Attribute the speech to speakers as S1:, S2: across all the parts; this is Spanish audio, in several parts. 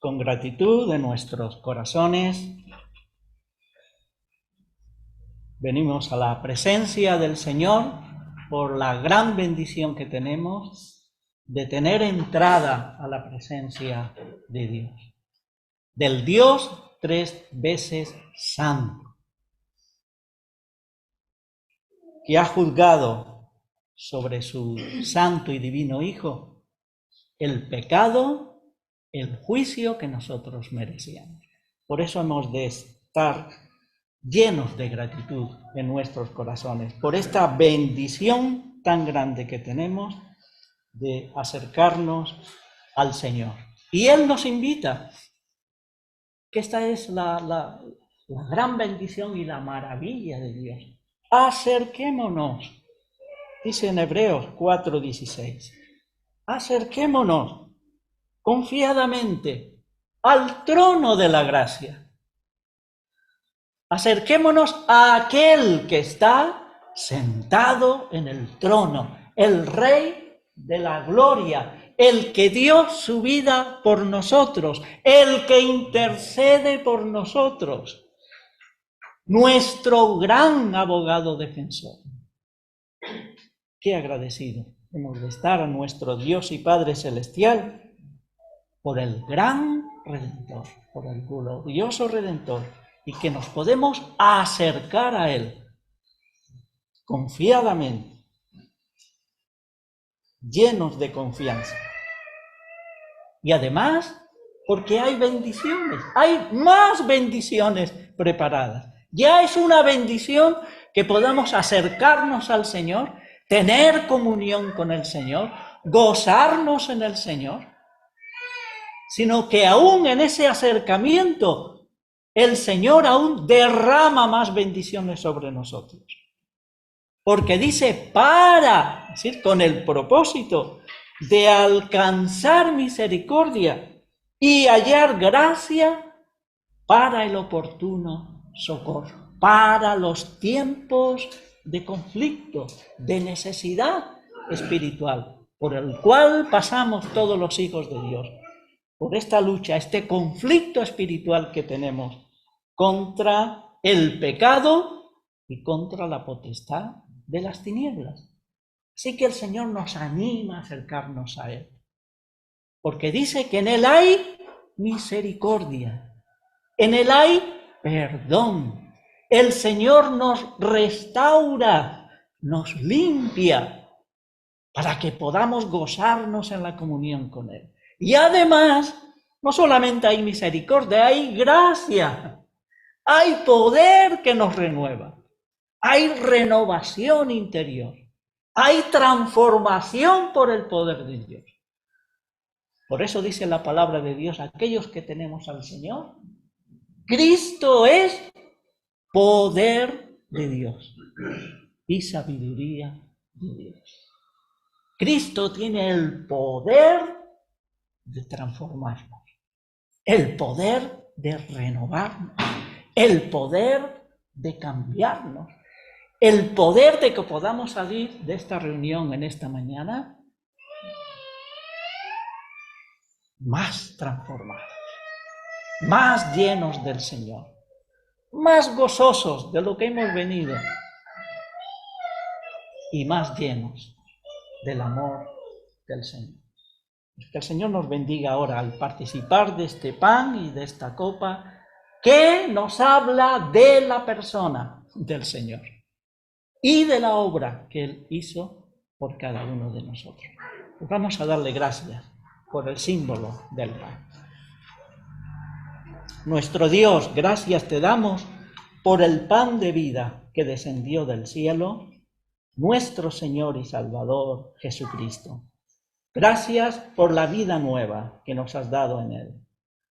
S1: con gratitud en nuestros corazones, venimos a la presencia del Señor por la gran bendición que tenemos de tener entrada a la presencia de Dios, del Dios 3 veces santo, que ha juzgado sobre su santo y divino Hijo el pecado, el juicio que nosotros merecíamos. Por eso hemos de estar llenos de gratitud en nuestros corazones, por esta bendición tan grande que tenemos de acercarnos al Señor. Y Él nos invita, que esta es la gran bendición y la maravilla de Dios. Acerquémonos, dice en Hebreos 4:16, acerquémonos confiadamente al trono de la gracia. Acerquémonos a aquel que está sentado en el trono, el Rey de la gloria, el que dio su vida por nosotros, el que intercede por nosotros, nuestro gran abogado defensor. Qué agradecido hemos de estar a nuestro Dios y Padre Celestial por el gran Redentor, por el glorioso Redentor, y que nos podemos acercar a Él confiadamente, llenos de confianza. Y además, porque hay bendiciones, hay más bendiciones preparadas. Ya es una bendición que podamos acercarnos al Señor, tener comunión con el Señor, gozarnos en el Señor, sino que aún en ese acercamiento el Señor aún derrama más bendiciones sobre nosotros. Porque dice para, es decir, con el propósito de alcanzar misericordia y hallar gracia para el oportuno socorro, para los tiempos de conflicto, de necesidad espiritual, por el cual pasamos todos los hijos de Dios. Por esta lucha, este conflicto espiritual que tenemos contra el pecado y contra la potestad de las tinieblas. Así que el Señor nos anima a acercarnos a Él, porque dice que en Él hay misericordia, en Él hay perdón. El Señor nos restaura, nos limpia, para que podamos gozarnos en la comunión con Él. Y además, no solamente hay misericordia, hay gracia, hay poder que nos renueva, hay renovación interior, hay transformación por el poder de Dios. Por eso dice la palabra de Dios, aquellos que tenemos al Señor, Cristo es poder de Dios y sabiduría de Dios. Cristo tiene el poder de transformarnos, el poder de renovarnos, el poder de cambiarnos, el poder de que podamos salir de esta reunión en esta mañana más transformados, más llenos del Señor, más gozosos de lo que hemos venido y más llenos del amor del Señor. Que el Señor nos bendiga ahora al participar de este pan y de esta copa que nos habla de la persona del Señor y de la obra que Él hizo por cada uno de nosotros. Pues vamos a darle gracias por el símbolo del pan. Nuestro Dios, gracias te damos por el pan de vida que descendió del cielo, nuestro Señor y Salvador Jesucristo. Gracias por la vida nueva que nos has dado en Él.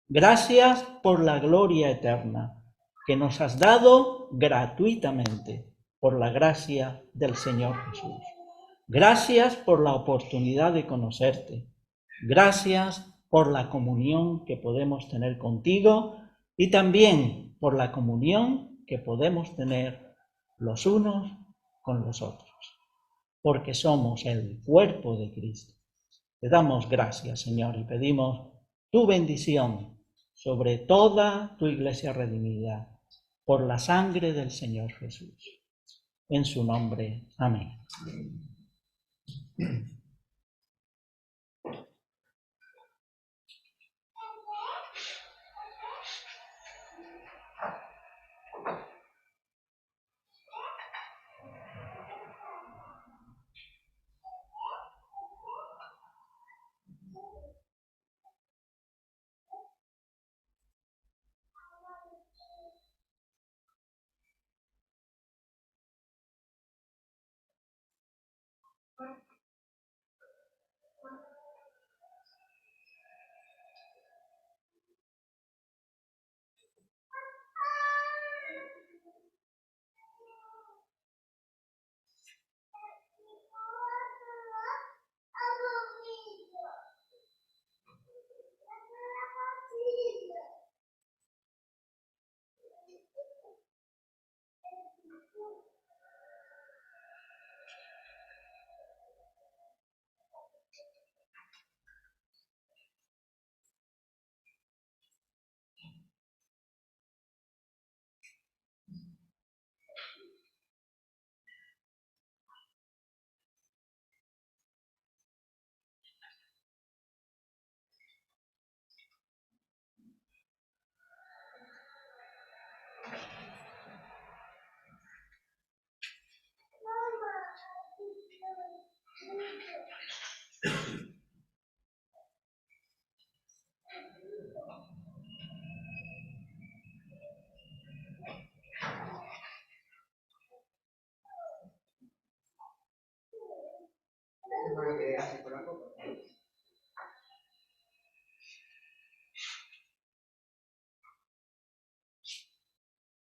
S1: Gracias por la gloria eterna que nos has dado gratuitamente por la gracia del Señor Jesús. Gracias por la oportunidad de conocerte. Gracias por la comunión que podemos tener contigo y también por la comunión que podemos tener los unos con los otros, porque somos el cuerpo de Cristo. Te damos gracias, Señor, y pedimos tu bendición sobre toda tu iglesia redimida, por la sangre del Señor Jesús. En su nombre, amén.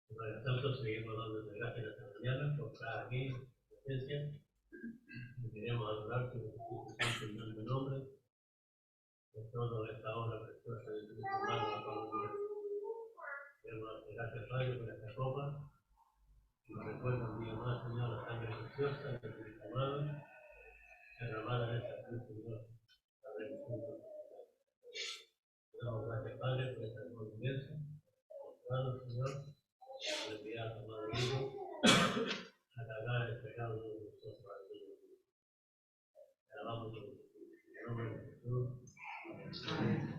S2: Por tanto, seguimos dándote gracias esta mañana por estar aquí en tu presencia. Y queremos adorarte en tu santo y santo nombre, por toda esta obra preciosa de tu mano todos los días. Queremos darte gracias, Padre, por esta copa. Y nos recuerda un día más, Señor, la sangre preciosa de tu amado, derramada en esta cruz, Señor, la remisión de nuestros pecados. Te damos gracias, Padre, por esta nueva inmensa, mostrado, Señor, por enviar a tu amado Hijo a cargar el pecado de nosotros. Te alabamos por tu en nombre de Jesús. Amén.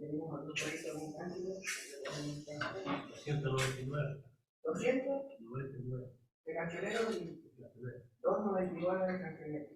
S3: tenemos algún país, algún cántico,
S2: 199.
S3: 299 de cancioneros y 299 de cancioneros.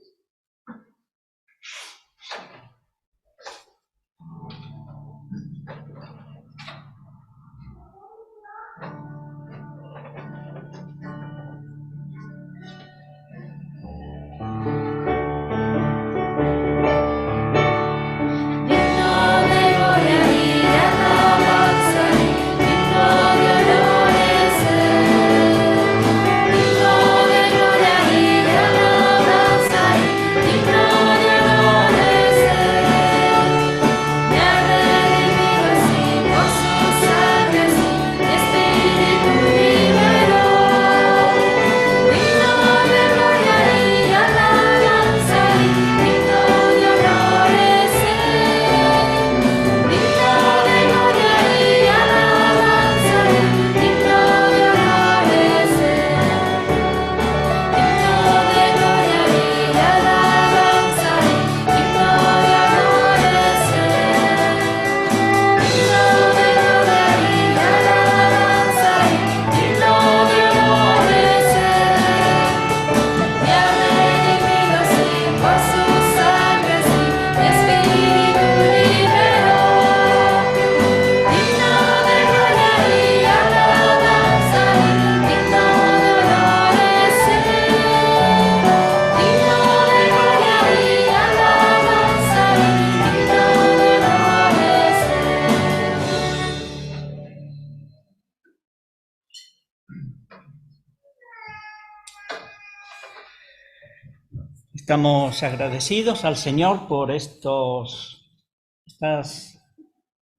S1: Estamos agradecidos al Señor por estas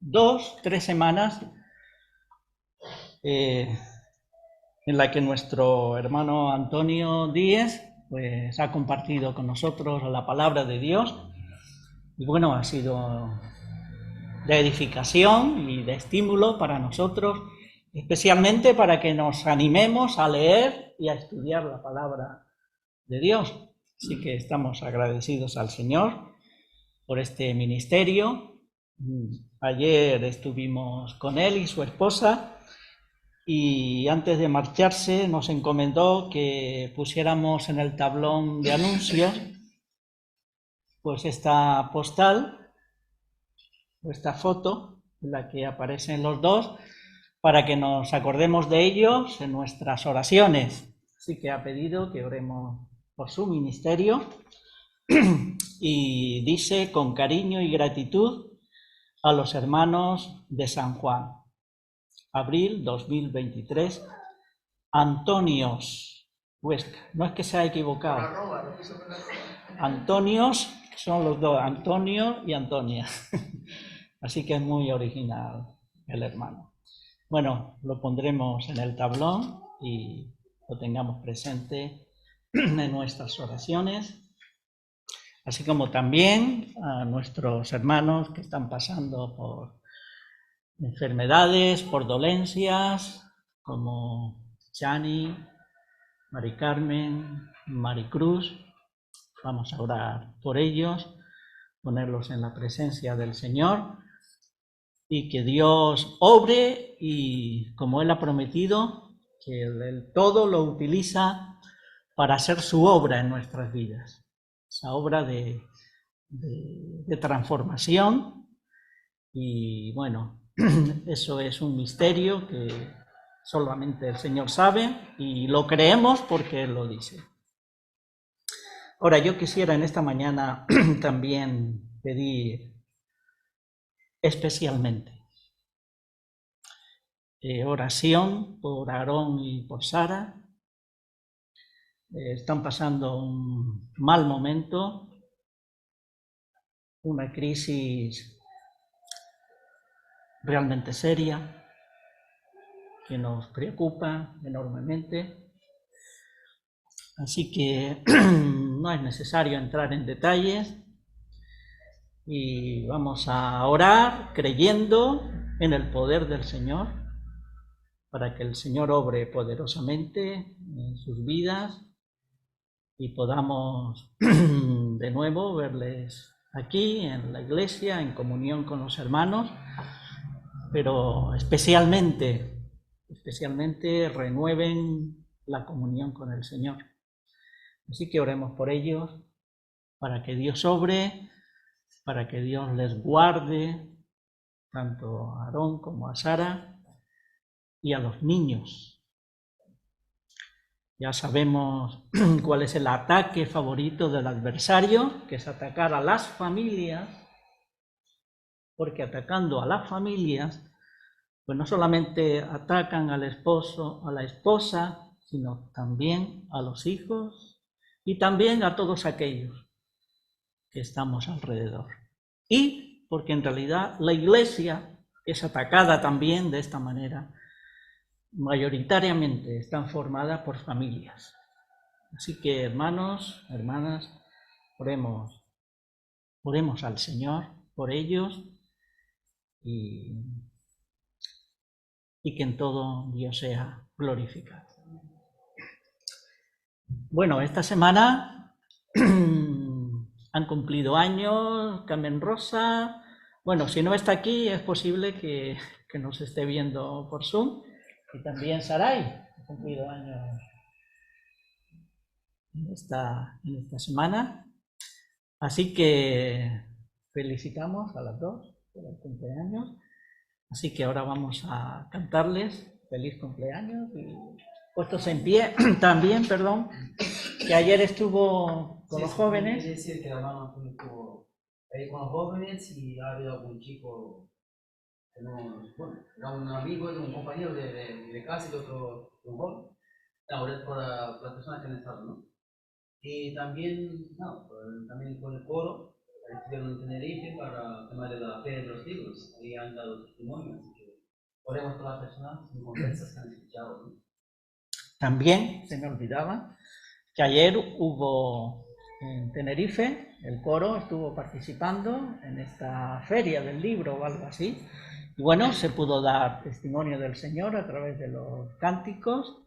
S1: 2-3 semanas en la que nuestro hermano Antonio Díez pues, ha compartido con nosotros la palabra de Dios. Y bueno, ha sido de edificación y de estímulo para nosotros, especialmente para que nos animemos a leer y a estudiar la palabra de Dios. Así que estamos agradecidos al Señor por este ministerio. Ayer estuvimos con él y su esposa y antes de marcharse nos encomendó que pusiéramos en el tablón de anuncios pues esta postal, esta foto en la que aparecen los dos, para que nos acordemos de ellos en nuestras oraciones. Así que ha pedido que oremos por su ministerio y dice: con cariño y gratitud a los hermanos de San Juan. Abril 2023, Antonios, Huesca. No es que se haya equivocado. Antonios, son los dos, Antonio y Antonia. Así que es muy original el hermano. Bueno, lo pondremos en el tablón y lo tengamos presente en nuestras oraciones, así como también a nuestros hermanos que están pasando por enfermedades, por dolencias, como Chani, Mari Carmen, Maricruz. Vamos a orar por ellos, ponerlos en la presencia del Señor y que Dios obre y, como Él ha prometido, que Él todo lo utiliza para hacer su obra en nuestras vidas, esa obra de transformación. Y bueno, eso es un misterio que solamente el Señor sabe y lo creemos porque Él lo dice. Ahora, yo quisiera en esta mañana también pedir especialmente oración por Aarón y por Sara. Están pasando un mal momento, una crisis realmente seria que nos preocupa enormemente. Así que no es necesario entrar en detalles y vamos a orar creyendo en el poder del Señor para que el Señor obre poderosamente en sus vidas y podamos de nuevo verles aquí en la iglesia, en comunión con los hermanos, pero especialmente renueven la comunión con el Señor. Así que oremos por ellos, para que Dios obre, para que Dios les guarde, tanto a Aarón como a Sara, y a los niños. Ya sabemos cuál es el ataque favorito del adversario, que es atacar a las familias, porque atacando a las familias, pues no solamente atacan al esposo, a la esposa, sino también a los hijos y también a todos aquellos que estamos alrededor. Y porque en realidad la iglesia es atacada también de esta manera. Mayoritariamente están formadas por familias. Así que hermanos, hermanas, oremos al Señor por ellos y que en todo Dios sea glorificado. Bueno, esta semana han cumplido años Carmen Rosa. Bueno, si no está aquí, es posible que nos esté viendo por Zoom. Y también Sarai ha cumplido años en esta semana. Así que felicitamos a las dos por el cumpleaños. Así que ahora vamos a cantarles feliz cumpleaños y puestos en pie también, perdón, que ayer estuvo con los jóvenes.
S4: Quiere decir que la hermana estuvo ahí con los jóvenes y ha habido algún chico que no, bueno, era un amigo, un compañero de casa y otro un joven. Por las personas que han estado, ¿no? Y también, también con el coro, estuvieron en Tenerife para el tema de la Feria de los Libros, ahí han dado testimonio, así que oremos por las personas muy conversas que han escuchado, ¿no?
S1: También se me olvidaba que ayer hubo en Tenerife, el coro estuvo participando en esta feria del libro o algo así, y bueno, se pudo dar testimonio del Señor a través de los cánticos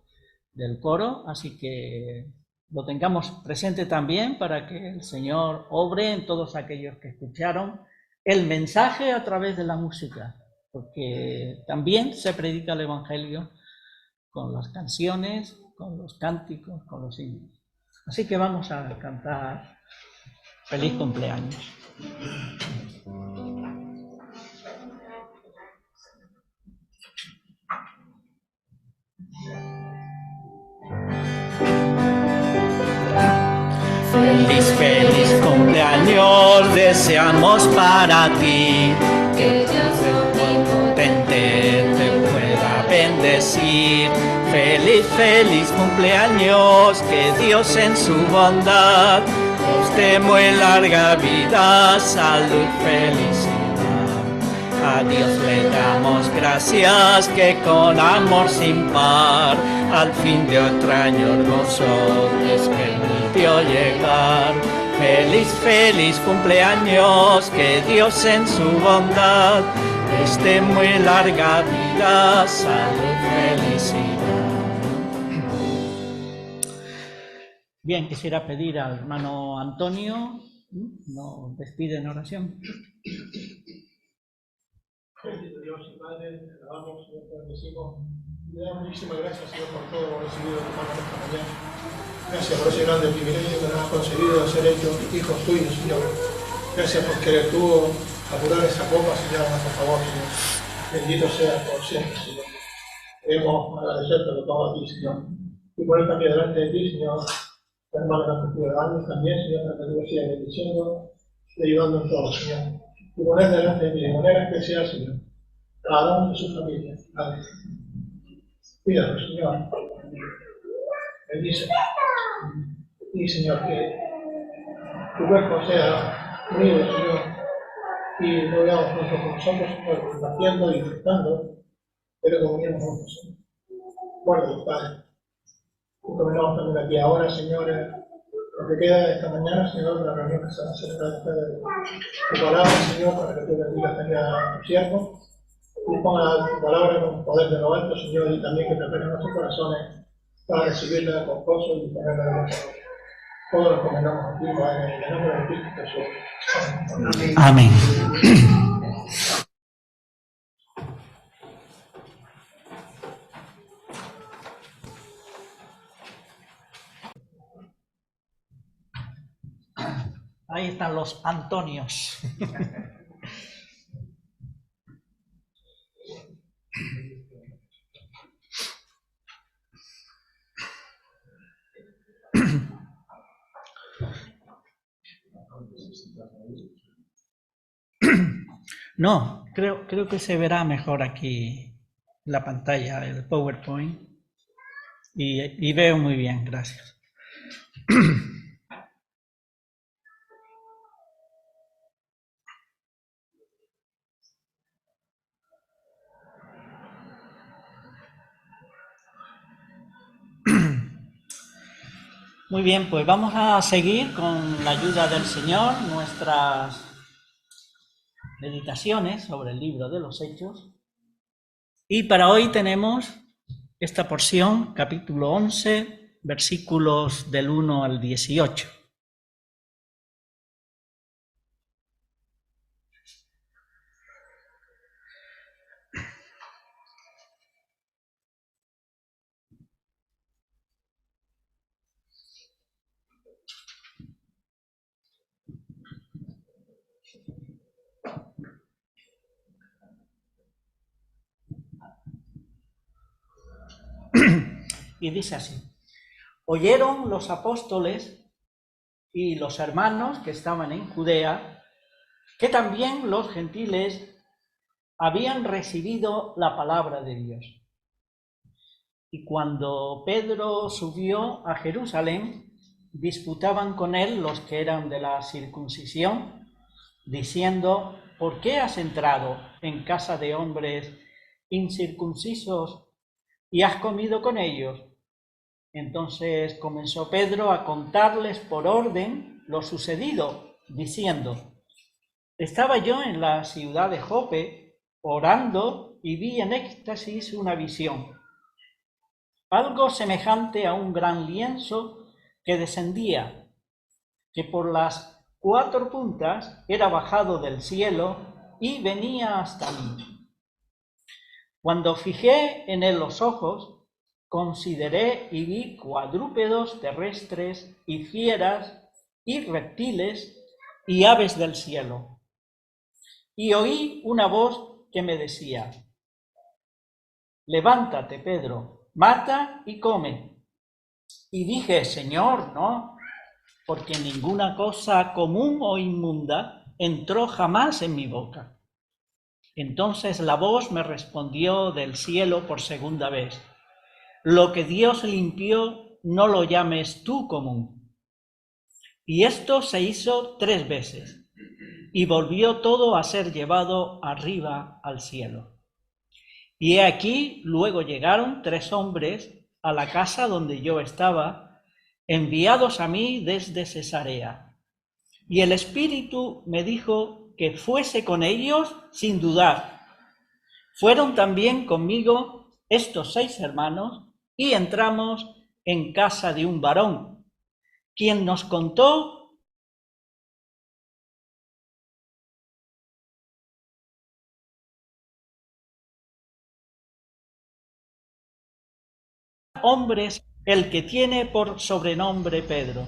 S1: del coro, así que lo tengamos presente también para que el Señor obre en todos aquellos que escucharon el mensaje a través de la música, porque también se predica el Evangelio con las canciones, con los cánticos, con los himnos. Así que vamos a cantar feliz cumpleaños. Feliz, feliz cumpleaños deseamos para ti, que Dios omnipotente te pueda bendecir. Feliz, feliz cumpleaños, que Dios en su bondad os dé muy larga vida, salud, felicidad. A Dios le damos gracias que con amor sin par al fin de otro año hermoso es permitió llegar. Feliz, feliz cumpleaños, que Dios en su bondad les dé muy larga vida, salud, felicidad. Bien, quisiera pedir al hermano Antonio, nos despide en oración.
S5: Bendito Dios y Padre, te alabamos, Señor, te bendecimos. Le damos muchísimas gracias, Señor, por todo lo recibido de tu mano esta mañana. Gracias por ese grande privilegio que nos has concedido de ser hechos hijos tuyos, Señor. Gracias porque tuvo apurar esa copa, Señor, a nuestro favor, Señor. Bendito seas por siempre, Señor. Queremos agradecerte todo a ti, Señor. Y poner también delante de ti, Señor, la hermana de nuestros ciudadanos también, Señor, para que tú me sigas bendiciendo y ayudando en todo, Señor. Y poner delante de ti de manera especial, Señor, cada uno de sus familias. Amén. Cuídalo, Señor. Bendice. Y, Señor, que tu cuerpo sea unido, Señor, y lo veamos juntos con nosotros, Señor, compartiendo y disfrutando, pero comuniendo juntos, Señor. Guarda, Padre. Encomendamos también aquí ahora, Señor, lo que queda de esta mañana, Señor, la reunión que se va a hacer de tu palabra, Señor, para que tú bendigas también a tu siervo. Y ponga tu palabra con poder de lo alto, Señor, y también que prepare nuestros corazones para recibirla con gozo y ponerla de nuestra boca. Todo lo encomendamos a ti, Padre, en el nombre de Cristo Jesús.
S1: Amén. Ahí están los Antonios. No, creo que se verá mejor aquí la pantalla, el PowerPoint. Y veo muy bien, gracias. Muy bien, pues vamos a seguir con la ayuda del Señor nuestras meditaciones sobre el libro de los Hechos. Y para hoy tenemos esta porción, capítulo 11, versículos del 1 al 18. Y dice así: oyeron los apóstoles y los hermanos que estaban en Judea que también los gentiles habían recibido la palabra de Dios. Y cuando Pedro subió a Jerusalén, disputaban con él los que eran de la circuncisión, diciendo: ¿por qué has entrado en casa de hombres incircuncisos y has comido con ellos? Entonces comenzó Pedro a contarles por orden lo sucedido, diciendo: estaba yo en la ciudad de Jope orando y vi en éxtasis una visión, algo semejante a un gran lienzo que descendía, que por las 4 puntas era bajado del cielo y venía hasta mí. Cuando fijé en él los ojos, consideré y vi cuadrúpedos terrestres y fieras y reptiles y aves del cielo. Y oí una voz que me decía: levántate, Pedro, mata y come. Y dije: Señor, no, porque ninguna cosa común o inmunda entró jamás en mi boca. Entonces la voz me respondió del cielo por segunda vez: lo que Dios limpió, no lo llames tú común. Y esto se hizo 3 veces, y volvió todo a ser llevado arriba al cielo. Y he aquí, luego llegaron 3 hombres a la casa donde yo estaba, enviados a mí desde Cesarea. Y el Espíritu me dijo que fuese con ellos sin dudar. Fueron también conmigo estos 6 hermanos, y entramos en casa de un varón, quien nos contó hombres, el que tiene por sobrenombre Pedro.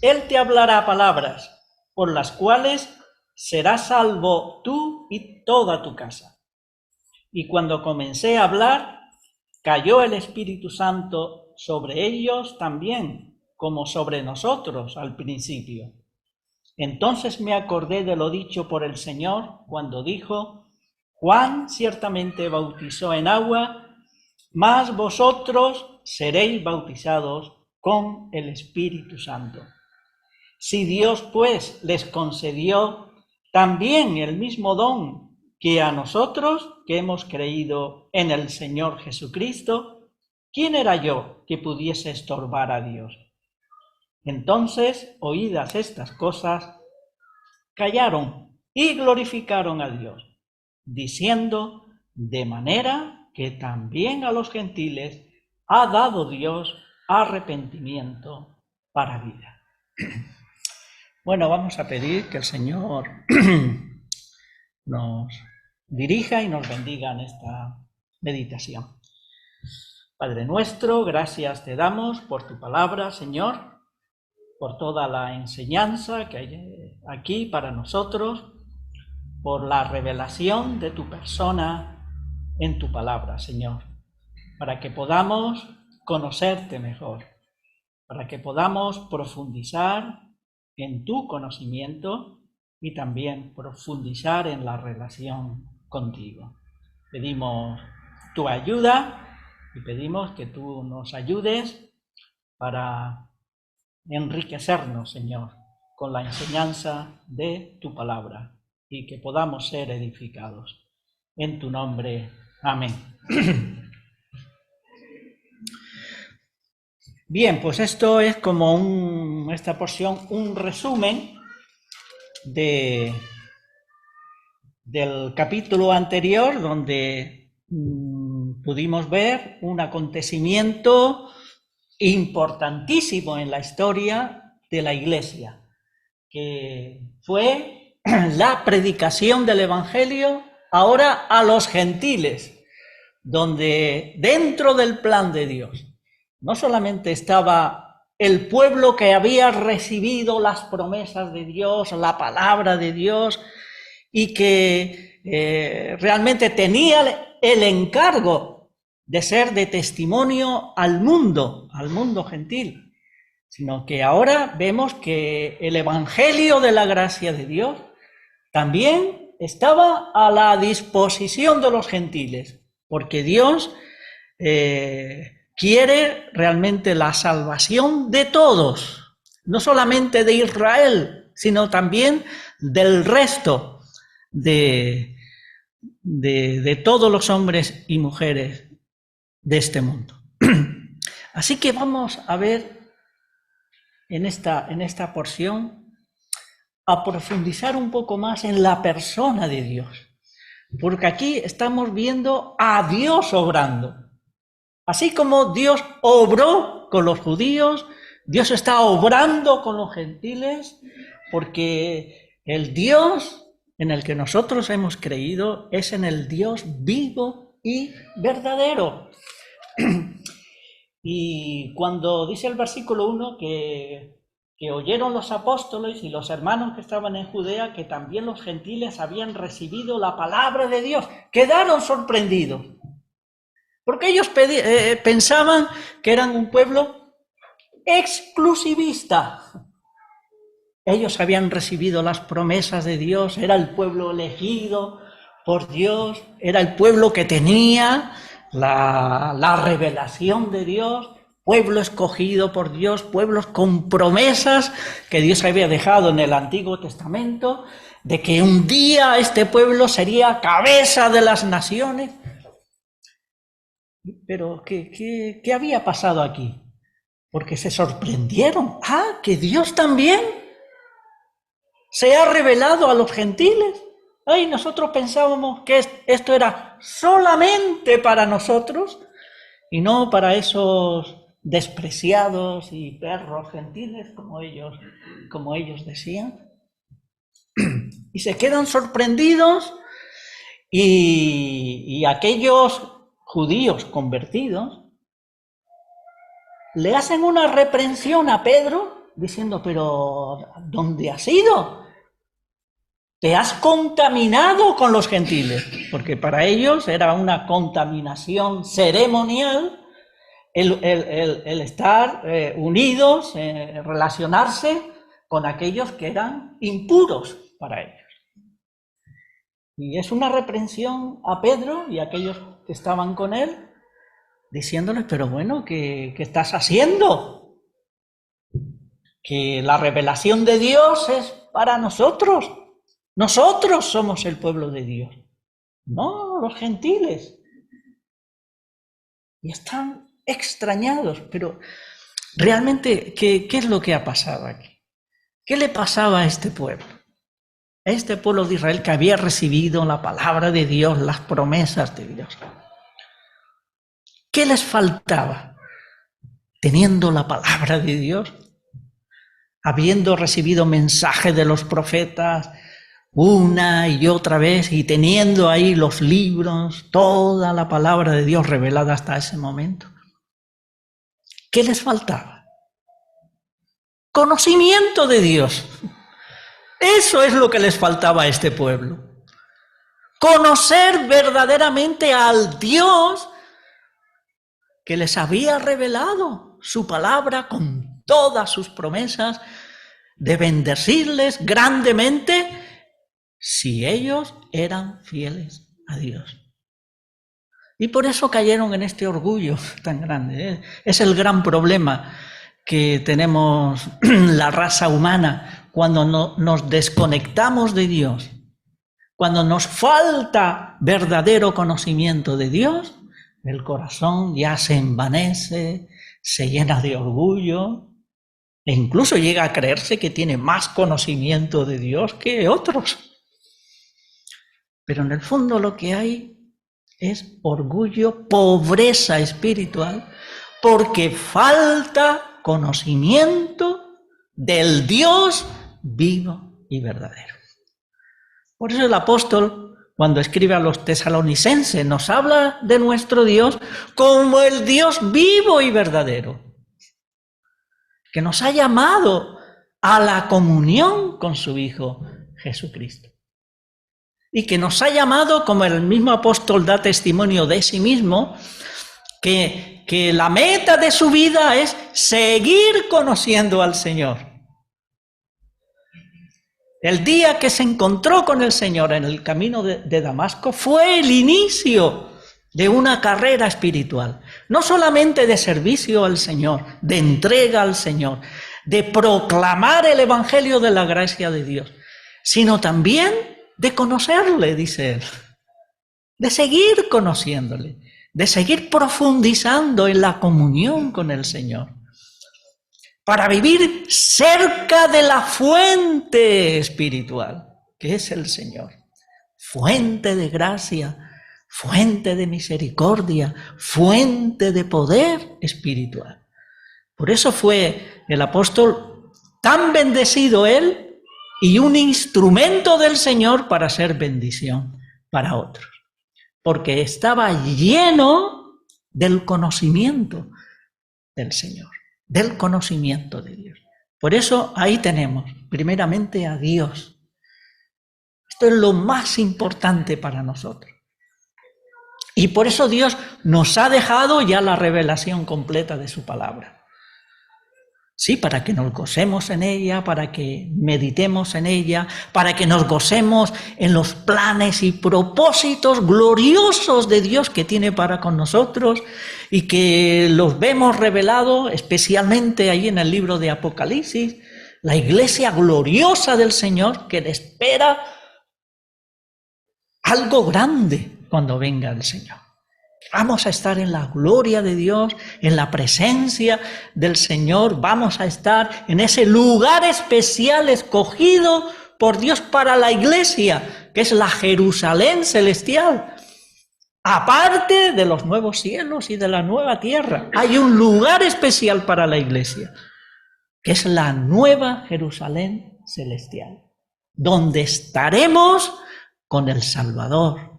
S1: Él te hablará palabras por las cuales serás salvo tú y toda tu casa. Y cuando comencé a hablar, cayó el Espíritu Santo sobre ellos también, como sobre nosotros al principio. Entonces me acordé de lo dicho por el Señor cuando dijo: Juan ciertamente bautizó en agua, mas vosotros seréis bautizados con el Espíritu Santo. Si Dios, pues, les concedió también el mismo don que a nosotros, que hemos creído en el Señor Jesucristo, ¿quién era yo que pudiese estorbar a Dios? Entonces, oídas estas cosas, callaron y glorificaron a Dios, diciendo: de manera que también a los gentiles ha dado Dios arrepentimiento para vida. Bueno, vamos a pedir que el Señor nos dirija y nos bendiga en esta meditación. Padre nuestro, gracias te damos por tu palabra, Señor, por toda la enseñanza que hay aquí para nosotros, por la revelación de tu persona en tu palabra, Señor, para que podamos conocerte mejor, para que podamos profundizar en tu conocimiento y también profundizar en la relación contigo. Pedimos tu ayuda y pedimos que tú nos ayudes para enriquecernos, Señor, con la enseñanza de tu palabra y que podamos ser edificados. En tu nombre, amén. Bien, pues esto es como esta porción, un resumen del capítulo anterior, donde pudimos ver un acontecimiento importantísimo en la historia de la Iglesia, que fue la predicación del Evangelio ahora a los gentiles, donde dentro del plan de Dios no solamente estaba el pueblo que había recibido las promesas de Dios, la palabra de Dios, y que realmente tenía el encargo de ser de testimonio al mundo gentil, sino que ahora vemos que el Evangelio de la gracia de Dios también estaba a la disposición de los gentiles, porque Dios quiere realmente la salvación de todos, no solamente de Israel, sino también del resto de todos los hombres y mujeres de este mundo. Así que vamos a ver en esta porción a profundizar un poco más en la persona de Dios, porque aquí estamos viendo a Dios obrando. Así como Dios obró con los judíos, Dios está obrando con los gentiles, porque el Dios en el que nosotros hemos creído es en el Dios vivo y verdadero. Y cuando dice el versículo 1 que oyeron los apóstoles y los hermanos que estaban en Judea que también los gentiles habían recibido la palabra de Dios, quedaron sorprendidos. Porque ellos pensaban que eran un pueblo exclusivista. Ellos habían recibido las promesas de Dios, era el pueblo elegido por Dios, era el pueblo que tenía la revelación de Dios, pueblo escogido por Dios, pueblos con promesas que Dios había dejado en el Antiguo Testamento, de que un día este pueblo sería cabeza de las naciones. Pero, ¿qué había pasado aquí? Porque se sorprendieron. Que Dios también se ha revelado a los gentiles. Nosotros pensábamos que esto era solamente para nosotros y no para esos despreciados y perros gentiles, como ellos decían. Y se quedan sorprendidos y aquellos judíos convertidos le hacen una reprensión a Pedro diciendo: pero ¿dónde has ido? Te has contaminado con los gentiles, porque para ellos era una contaminación ceremonial el estar unidos, relacionarse con aquellos que eran impuros para ellos. Y es una reprensión a Pedro y a aquellos que estaban con él, diciéndoles: pero bueno, ¿qué estás haciendo? Que la revelación de Dios es para nosotros. Nosotros somos el pueblo de Dios, no los gentiles. Y están extrañados, pero realmente, ¿qué es lo que ha pasado aquí? ¿Qué le pasaba a este pueblo? A este pueblo de Israel que había recibido la palabra de Dios, las promesas de Dios. ¿Qué les faltaba? Teniendo la palabra de Dios, habiendo recibido mensaje de los profetas una y otra vez y teniendo ahí los libros, toda la palabra de Dios revelada hasta ese momento. ¿Qué les faltaba? Conocimiento de Dios. Eso es lo que les faltaba a este pueblo. Conocer verdaderamente al Dios que les había revelado su palabra con todas sus promesas de bendecirles grandemente si ellos eran fieles a Dios. Y por eso cayeron en este orgullo tan grande, ¿eh? Es el gran problema que tenemos la raza humana cuando nos desconectamos de Dios. Cuando nos falta verdadero conocimiento de Dios, el corazón ya se envanece, se llena de orgullo e incluso llega a creerse que tiene más conocimiento de Dios que otros. Pero en el fondo lo que hay es orgullo, pobreza espiritual, porque falta conocimiento del Dios vivo y verdadero. Por eso el apóstol, cuando escribe a los tesalonicenses, nos habla de nuestro Dios como el Dios vivo y verdadero, que nos ha llamado a la comunión con su Hijo Jesucristo. Y que nos ha llamado, como el mismo apóstol da testimonio de sí mismo, que la meta de su vida es seguir conociendo al Señor. El día que se encontró con el Señor en el camino de Damasco fue el inicio de una carrera espiritual, no solamente de servicio al Señor, de entrega al Señor, de proclamar el Evangelio de la gracia de Dios, sino también de conocerle, dice él, de seguir conociéndole, de seguir profundizando en la comunión con el Señor, para vivir cerca de la fuente espiritual, que es el Señor, fuente de gracia, fuente de misericordia, fuente de poder espiritual. Por eso fue el apóstol tan bendecido él y un instrumento del Señor para ser bendición para otros, porque estaba lleno del conocimiento del Señor, del conocimiento de Dios. Por eso ahí tenemos primeramente a Dios. Esto es lo más importante para nosotros. Y por eso Dios nos ha dejado ya la revelación completa de su palabra. Sí, para que nos gocemos en ella, para que meditemos en ella, para que nos gocemos en los planes y propósitos gloriosos de Dios que tiene para con nosotros y que los vemos revelados especialmente ahí en el libro de Apocalipsis, la iglesia gloriosa del Señor que le espera algo grande cuando venga el Señor. Vamos a estar en la gloria de Dios, en la presencia del Señor. Vamos a estar en ese lugar especial escogido por Dios para la iglesia, que es la Jerusalén celestial. Aparte de los nuevos cielos y de la nueva tierra, hay un lugar especial para la iglesia, que es la nueva Jerusalén celestial, donde estaremos con el Salvador,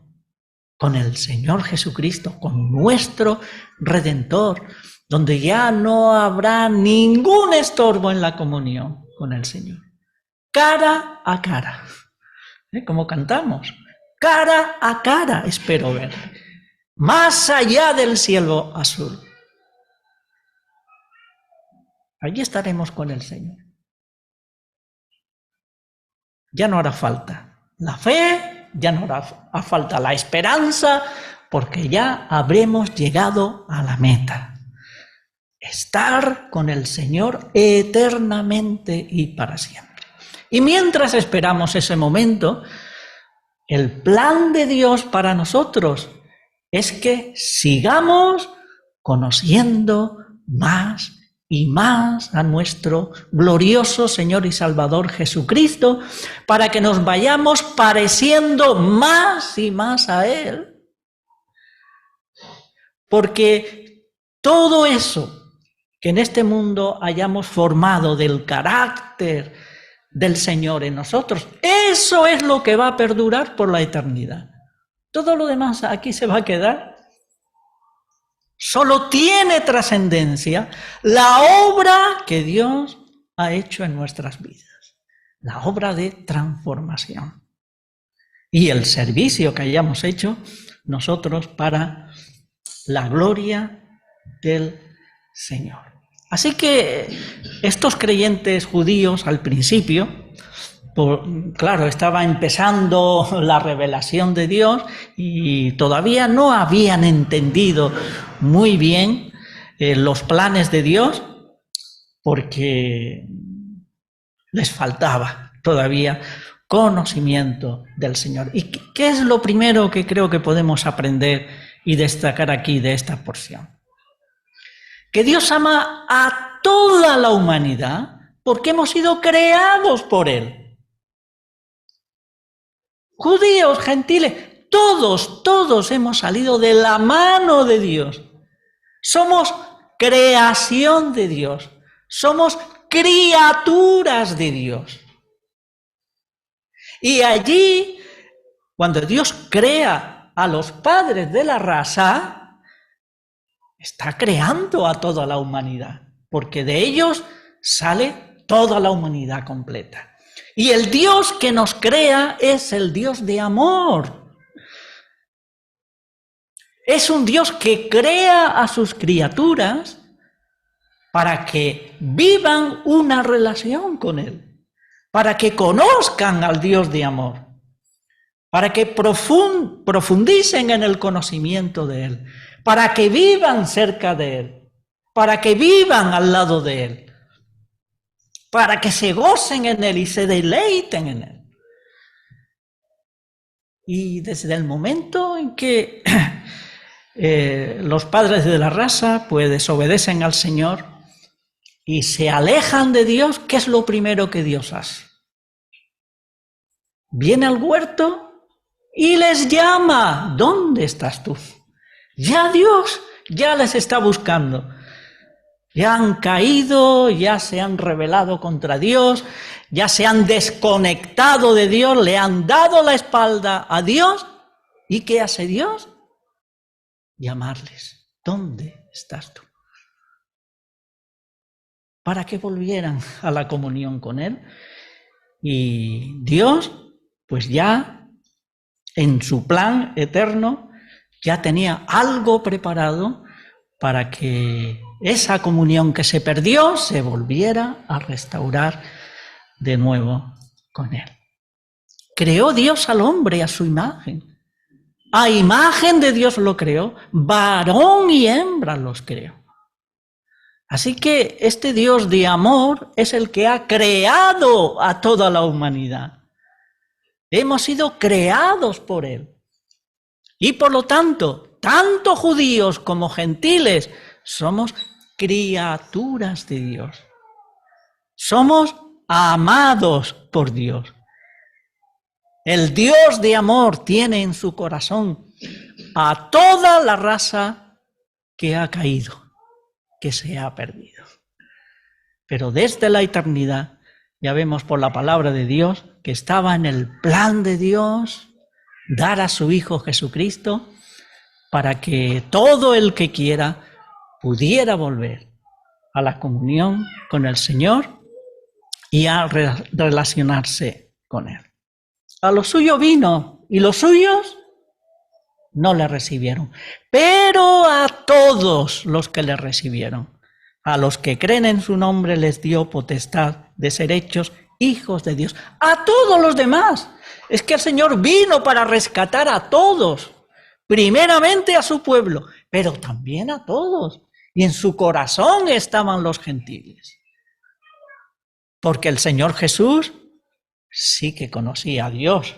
S1: con el Señor Jesucristo, con nuestro Redentor, donde ya no habrá ningún estorbo en la comunión con el Señor. Cara a cara, como cantamos, cara a cara espero ver, más allá del cielo azul. Allí estaremos con el Señor. Ya no hará falta la fe, ya no hará falta la esperanza, porque ya habremos llegado a la meta. Estar con el Señor eternamente y para siempre. Y mientras esperamos ese momento, el plan de Dios para nosotros es que sigamos conociendo más y más a nuestro glorioso Señor y Salvador Jesucristo, para que nos vayamos pareciendo más y más a Él. Porque todo eso que en este mundo hayamos formado del carácter del Señor en nosotros. Eso es lo que va a perdurar por la eternidad. Todo lo demás aquí se va a quedar. Solo tiene trascendencia la obra que Dios ha hecho en nuestras vidas, la obra de transformación y el servicio que hayamos hecho nosotros para la gloria del Señor. Así que estos creyentes judíos al principio, claro, estaba empezando la revelación de Dios y todavía no habían entendido muy bien los planes de Dios porque les faltaba todavía conocimiento del Señor. ¿Y qué es lo primero que creo que podemos aprender y destacar aquí de esta porción? Que Dios ama a toda la humanidad porque hemos sido creados por Él. Judíos, gentiles, todos hemos salido de la mano de Dios. Somos creación de Dios. Somos criaturas de Dios. Y allí, cuando Dios crea a los padres de la raza, está creando a toda la humanidad, porque de ellos sale toda la humanidad completa. Y el Dios que nos crea es el Dios de amor. Es un Dios que crea a sus criaturas para que vivan una relación con Él, para que conozcan al Dios de amor, para que profundicen en el conocimiento de Él, para que vivan cerca de Él, para que vivan al lado de Él, para que se gocen en Él y se deleiten en Él. Y desde el momento en que los padres de la raza pues desobedecen al Señor y se alejan de Dios, ¿qué es lo primero que Dios hace? Viene al huerto y les llama. ¿Dónde estás tú? Ya Dios ya les está buscando. Ya han caído, ya se han rebelado contra Dios, ya se han desconectado de Dios, le han dado la espalda a Dios. ¿Y qué hace Dios? Llamarles. ¿Dónde estás tú? Para que volvieran a la comunión con Él. Y Dios, pues ya en su plan eterno, ya tenía algo preparado para que esa comunión que se perdió se volviera a restaurar de nuevo con Él. Creó Dios al hombre a su imagen. A imagen de Dios lo creó, varón y hembra los creó. Así que este Dios de amor es el que ha creado a toda la humanidad. Hemos sido creados por Él. Y por lo tanto, tanto judíos como gentiles, somos criaturas de Dios. Somos amados por Dios. El Dios de amor tiene en su corazón a toda la raza que ha caído, que se ha perdido. Pero desde la eternidad, ya vemos por la palabra de Dios, que estaba en el plan de Dios dar a su Hijo Jesucristo para que todo el que quiera pudiera volver a la comunión con el Señor y a relacionarse con Él. A lo suyo vino y los suyos no le recibieron, pero a todos los que le recibieron, a los que creen en su nombre les dio potestad de ser hechos hijos de Dios. A todos los demás. Es que el Señor vino para rescatar a todos, primeramente a su pueblo, pero también a todos. Y en su corazón estaban los gentiles. Porque el Señor Jesús sí que conocía a Dios.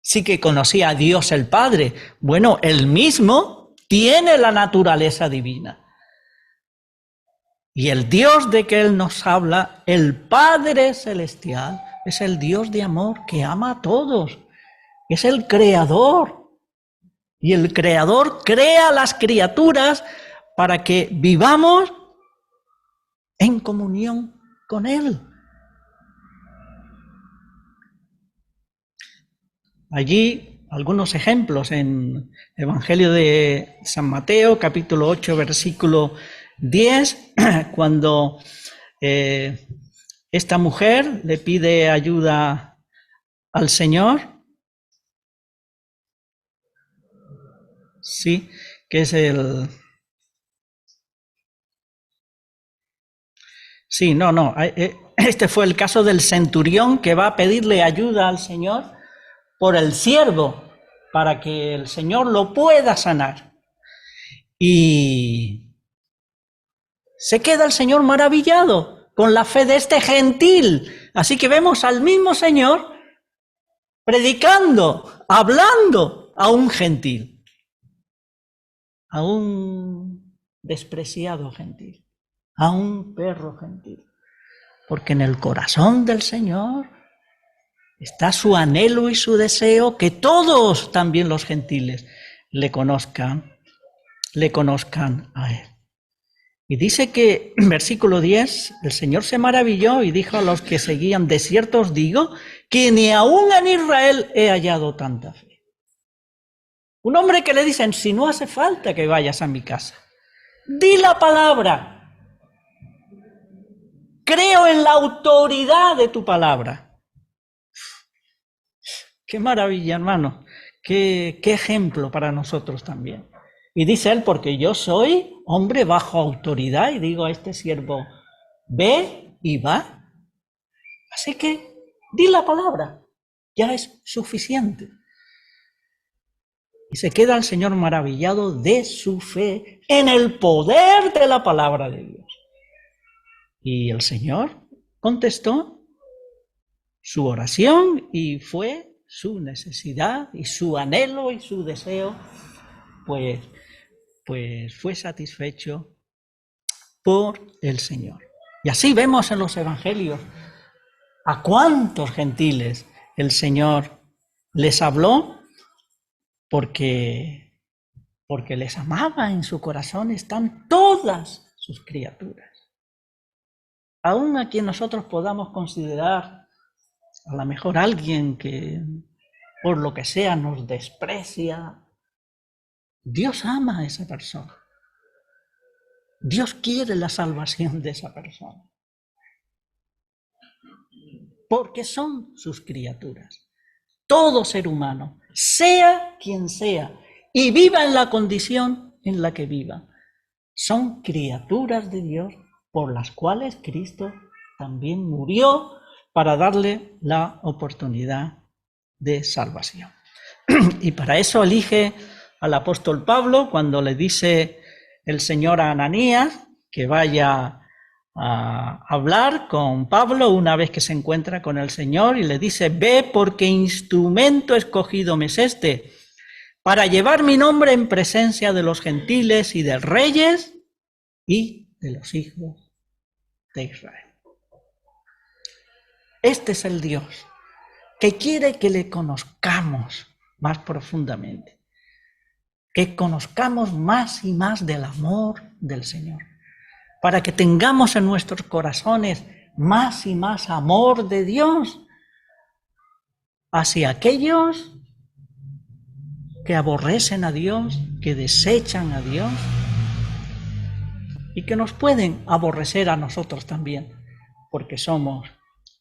S1: Sí que conocía a Dios el Padre. Bueno, Él mismo tiene la naturaleza divina. Y el Dios de que Él nos habla, el Padre Celestial, es el Dios de amor que ama a todos. Es el Creador. Y el Creador crea a las criaturas para que vivamos en comunión con Él. Allí algunos ejemplos en Evangelio de San Mateo, capítulo 8, versículo 10, cuando esta mujer le pide ayuda al Señor. Sí, que es el... Sí, no, este fue el caso del centurión que va a pedirle ayuda al Señor por el siervo, para que el Señor lo pueda sanar. Y se queda el Señor maravillado con la fe de este gentil. Así que vemos al mismo Señor predicando, hablando a un gentil, a un despreciado gentil, a un perro gentil. Porque en el corazón del Señor está su anhelo y su deseo que todos, también los gentiles, le conozcan a Él. Y dice que en versículo 10, el Señor se maravilló y dijo a los que seguían: de cierto os digo que ni aún en Israel he hallado tanta fe. Un hombre que le dicen: si no hace falta que vayas a mi casa, di la palabra, creo en la autoridad de tu palabra. Qué maravilla, hermano, qué ejemplo para nosotros también. Y dice él: porque yo soy hombre bajo autoridad y digo a este siervo, ve y va. Así que di la palabra, ya es suficiente. Y se queda el Señor maravillado de su fe en el poder de la palabra de Dios. Y el Señor contestó su oración y fue su necesidad y su anhelo y su deseo, pues fue satisfecho por el Señor. Y así vemos en los evangelios a cuántos gentiles el Señor les habló, porque les amaba. En su corazón están todas sus criaturas. Aún a quien nosotros podamos considerar a lo mejor alguien que por lo que sea nos desprecia, Dios ama a esa persona. Dios quiere la salvación de esa persona. Porque son sus criaturas. Todo ser humano, sea quien sea, y viva en la condición en la que viva, son criaturas de Dios por las cuales Cristo también murió para darle la oportunidad de salvación. Y para eso elige al apóstol Pablo cuando le dice el Señor a Ananías que vaya a hablar con Pablo una vez que se encuentra con el Señor, y le dice: ve, porque instrumento escogido me es este, para llevar mi nombre en presencia de los gentiles y de reyes y de los hijos de Israel. Este es el Dios que quiere que le conozcamos más profundamente, que conozcamos más y más del amor del Señor, para que tengamos en nuestros corazones más y más amor de Dios hacia aquellos que aborrecen a Dios, que desechan a Dios y que nos pueden aborrecer a nosotros también, porque somos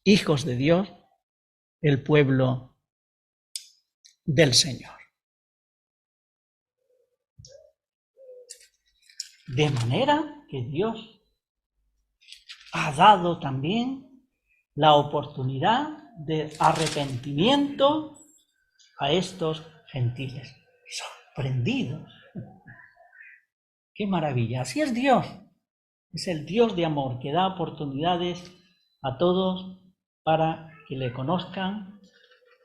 S1: hijos de Dios, el pueblo del Señor. De manera que Dios ha dado también la oportunidad de arrepentimiento a estos gentiles. Sorprendidos. ¡Qué maravilla! Así es Dios. Es el Dios de amor que da oportunidades a todos para que le conozcan,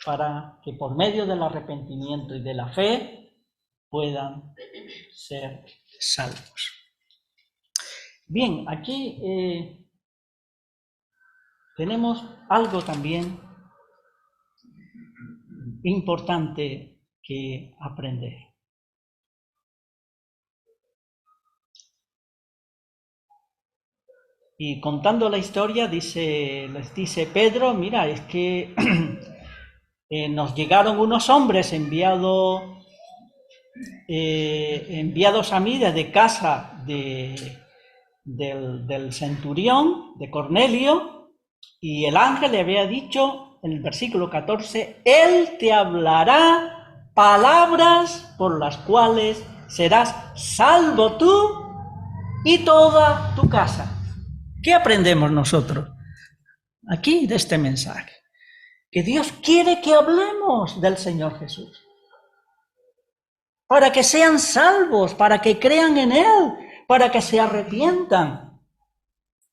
S1: para que por medio del arrepentimiento y de la fe puedan ser salvos. Bien, aquí tenemos algo también importante que aprender. Y contando la historia, les dice Pedro, mira, es que nos llegaron unos hombres enviados a mí desde casa del centurión, de Cornelio, y el ángel le había dicho en el versículo 14, él te hablará palabras por las cuales serás salvo tú y toda tu casa. ¿Qué aprendemos nosotros aquí de este mensaje? Que Dios quiere que hablemos del Señor Jesús, para que sean salvos, para que crean en Él, para que se arrepientan.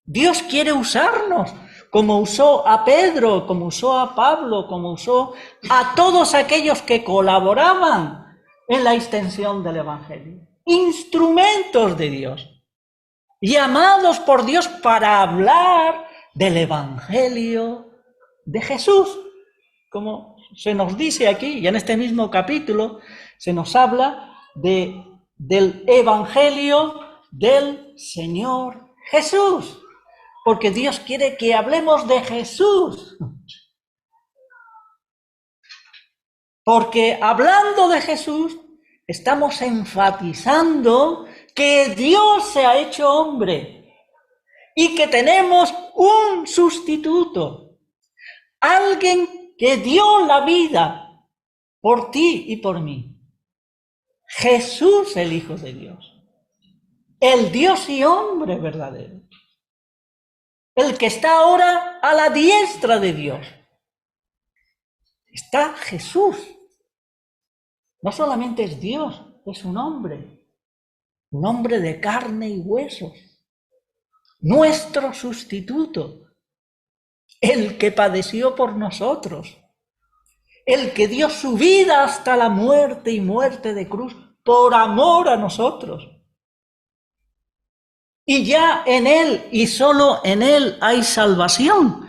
S1: Dios quiere usarnos, como usó a Pedro, como usó a Pablo, como usó a todos aquellos que colaboraban en la extensión del Evangelio. Instrumentos de Dios, llamados por Dios para hablar del Evangelio de Jesús. Como se nos dice aquí, y en este mismo capítulo, se nos habla del Evangelio del Señor Jesús. Porque Dios quiere que hablemos de Jesús. Porque hablando de Jesús, estamos enfatizando que Dios se ha hecho hombre y que tenemos un sustituto, alguien que dio la vida por ti y por mí. Jesús, el Hijo de Dios, el Dios y hombre verdadero, el que está ahora a la diestra de Dios. Está Jesús. No solamente es Dios, es un hombre de carne y huesos, nuestro sustituto, el que padeció por nosotros, el que dio su vida hasta la muerte y muerte de cruz por amor a nosotros. Y ya en Él y solo en Él hay salvación.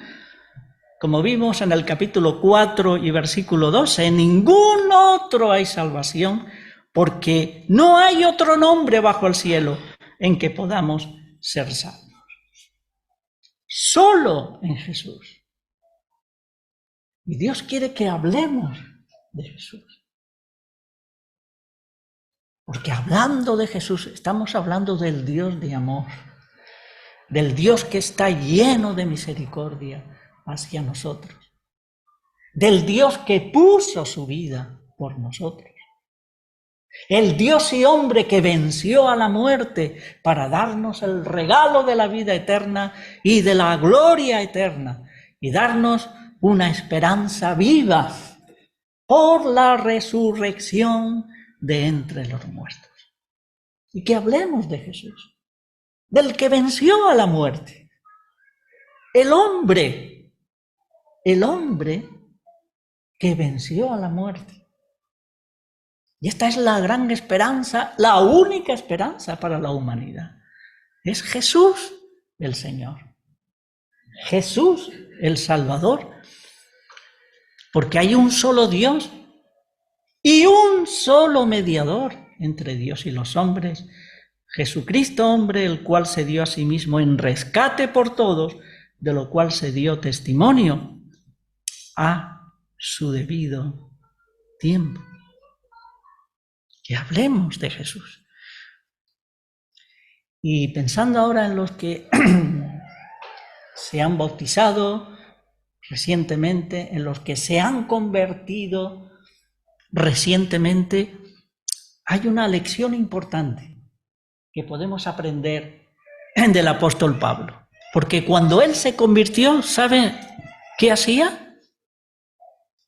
S1: Como vimos en el capítulo 4 y versículo 12, en ningún otro hay salvación, porque no hay otro nombre bajo el cielo en que podamos ser salvos. Solo en Jesús. Y Dios quiere que hablemos de Jesús. Porque hablando de Jesús, estamos hablando del Dios de amor, del Dios que está lleno de misericordia hacia nosotros, del Dios que puso su vida por nosotros, el Dios y hombre que venció a la muerte para darnos el regalo de la vida eterna y de la gloria eterna, y darnos una esperanza viva por la resurrección de entre los muertos. Y que hablemos de Jesús, del que venció a la muerte, el hombre que venció a la muerte. Y esta es la gran esperanza, la única esperanza para la humanidad. Es Jesús el Señor, Jesús el Salvador, porque hay un solo Dios y un solo mediador entre Dios y los hombres, Jesucristo hombre, el cual se dio a sí mismo en rescate por todos, de lo cual se dio testimonio a su debido tiempo. Que hablemos de Jesús. Y pensando ahora en los que se han bautizado recientemente, en los que se han convertido recientemente, hay una lección importante que podemos aprender del apóstol Pablo. Porque cuando él se convirtió, ¿sabe qué hacía?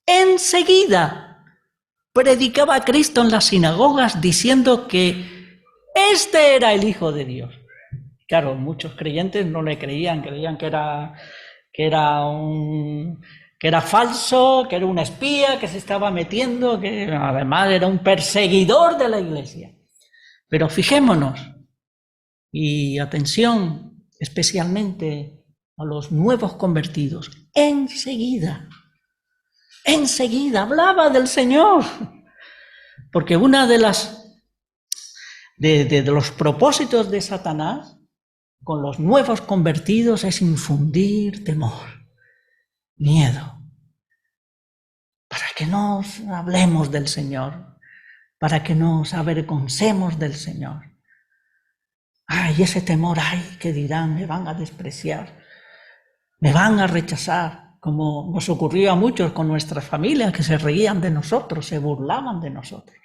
S1: Enseguida predicaba a Cristo en las sinagogas diciendo que este era el Hijo de Dios. Claro, muchos creyentes no le creían que era falso, que era un espía, que se estaba metiendo, que además era un perseguidor de la iglesia. Pero fijémonos, y atención especialmente a los nuevos convertidos, enseguida hablaba del Señor, porque una de los propósitos de Satanás con los nuevos convertidos es infundir temor, miedo, para que nos hablemos del Señor, para que nos avergoncemos del Señor. Ay, ese temor, ay, ¿qué dirán? Me van a despreciar, me van a rechazar, como nos ocurrió a muchos con nuestras familias que se reían de nosotros, se burlaban de nosotros.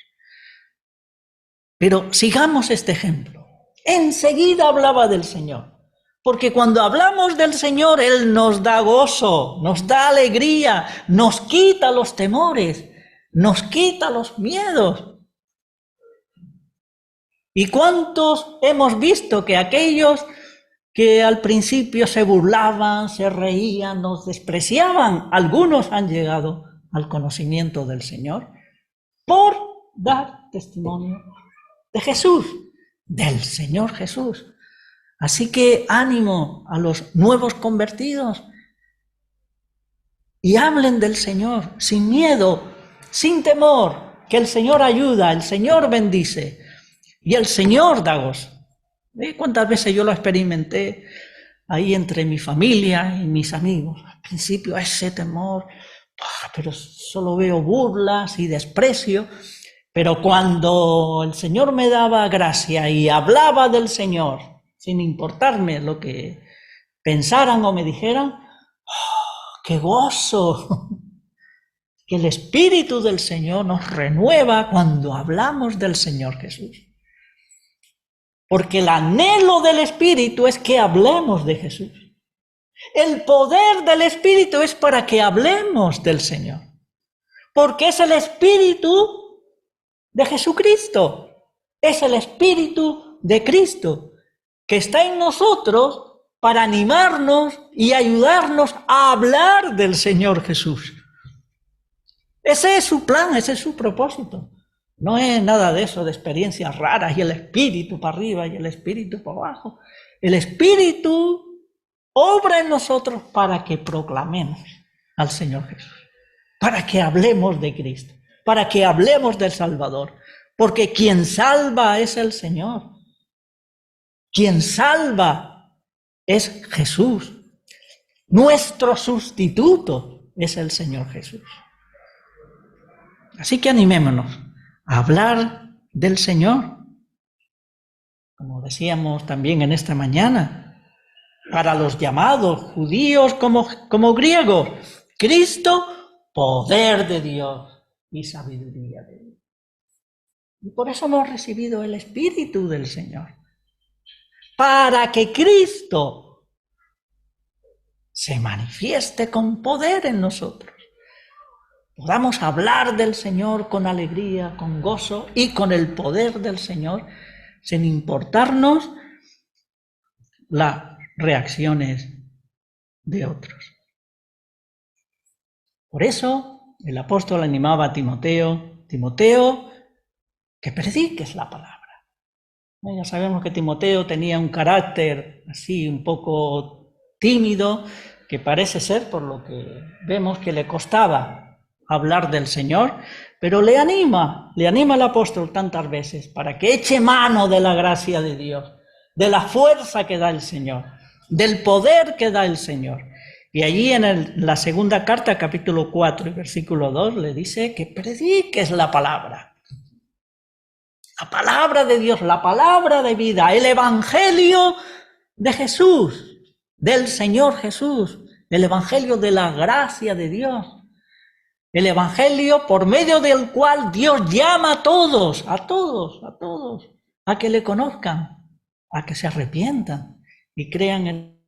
S1: Pero sigamos este ejemplo. Enseguida hablaba del Señor, porque cuando hablamos del Señor, Él nos da gozo, nos da alegría, nos quita los temores, nos quita los miedos. ¿Y cuántos hemos visto que aquellos que al principio se burlaban, se reían, nos despreciaban, algunos han llegado al conocimiento del Señor por dar testimonio de Jesús, del Señor Jesús? Así que ánimo a los nuevos convertidos y hablen del Señor sin miedo, sin temor, que el Señor ayuda, el Señor bendice y el Señor da gozo. ¿Cuántas veces yo lo experimenté ahí entre mi familia y mis amigos? Al principio ese temor, pero solo veo burlas y desprecio. Pero cuando el Señor me daba gracia y hablaba del Señor, sin importarme lo que pensaran o me dijeran, ¡qué gozo! Que el Espíritu del Señor nos renueva cuando hablamos del Señor Jesús. Porque el anhelo del Espíritu es que hablemos de Jesús. El poder del Espíritu es para que hablemos del Señor. Porque es el Espíritu de Jesucristo, es el Espíritu de Cristo que está en nosotros para animarnos y ayudarnos a hablar del Señor Jesús. Ese es su plan, ese es su propósito. No es nada de eso, de experiencias raras y el Espíritu para arriba y el Espíritu para abajo. El Espíritu obra en nosotros para que proclamemos al Señor Jesús, para que hablemos de Cristo, para que hablemos del Salvador, porque quien salva es el Señor. Quien salva es Jesús. Nuestro sustituto es el Señor Jesús. Así que animémonos a hablar del Señor. Como decíamos también en esta mañana, para los llamados judíos como griegos, Cristo, poder de Dios y sabiduría de Dios. Y por eso hemos recibido el Espíritu del Señor, para que Cristo se manifieste con poder en nosotros. Podamos hablar del Señor con alegría, con gozo y con el poder del Señor, sin importarnos las reacciones de otros. Por eso el apóstol animaba a Timoteo, que prediques la palabra. Ya sabemos que Timoteo tenía un carácter así un poco tímido, que parece ser, por lo que vemos, que le costaba hablar del Señor, pero le anima el apóstol tantas veces para que eche mano de la gracia de Dios, de la fuerza que da el Señor, del poder que da el Señor. Y allí en la segunda carta, capítulo 4 y versículo 2, le dice que prediques la palabra. La palabra de Dios, la palabra de vida, el evangelio de Jesús, del Señor Jesús, el evangelio de la gracia de Dios. El evangelio por medio del cual Dios llama a todos, a que le conozcan, a que se arrepientan y crean en